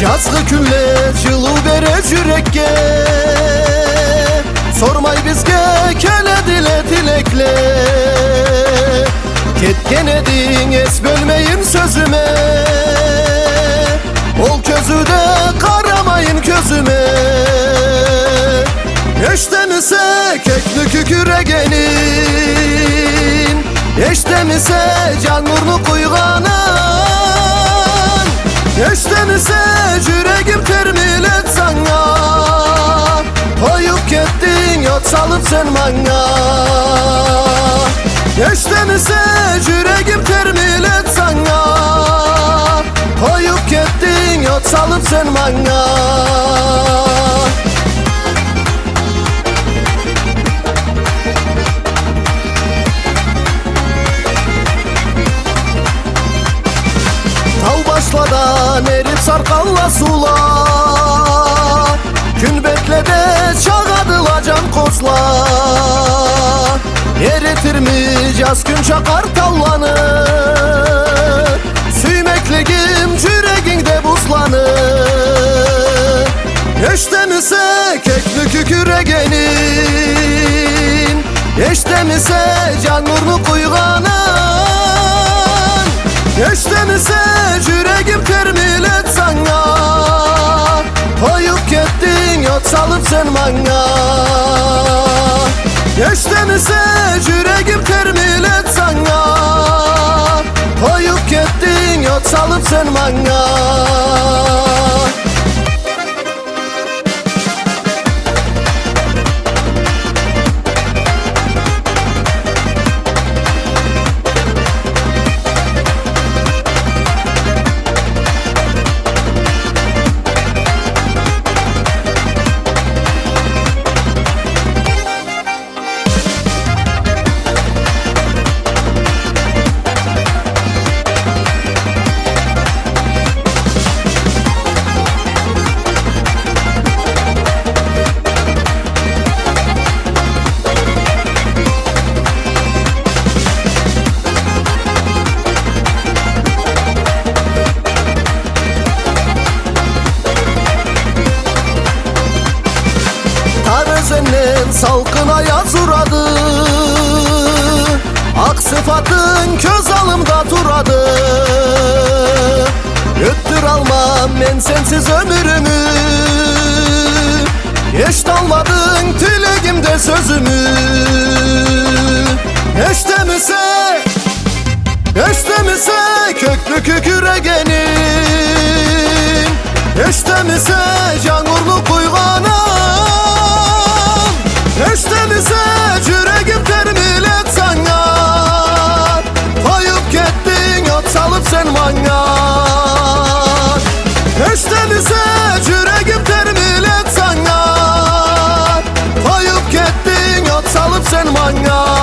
Yazgı küller jılıbere yürekке, sormay bizge kele dile dilekle. Ketken edin es bölmeyin sözüme, ol közüde karamayın közüme. Eştemise kekli küküregenin, eştemise can nurlu kuyganan, eştemise yüreğim termil et sana. Koyup kettin yot salıp sen bana. Eştemise yüreğim termil et sana. Koyup kettin yot salıp sen bana. Başladan erip sarkalla sula, gün beklede çağadıla can kozla. Eritirmiş yaz gün çakar tallanı, süymekligim yüreğinde buzlanı. Eştemise kekli küküregenin, eştemise can nurlu kuyganan, eştemise yüreğim termil et sana. Koyup kettin yot salıp sen bana. Eştemise yüreğim termil et sana. Koyup kettin yot salıp sen bana. Senin salkına yaz uradı, ak sıfatın köz alımda duradı. Öttür almam ben sensiz ömrümü, eş dalmadın dileğimde sözümü. Eştemise, eştemise köklü küküregenin, eştemise can nurlu kuyganan, eştemise yüreğim termil et sana. Koyup kettin yot salıp sen bana. Eştemise yüreğim termil et sana. Koyup kettin yot salıp sen bana.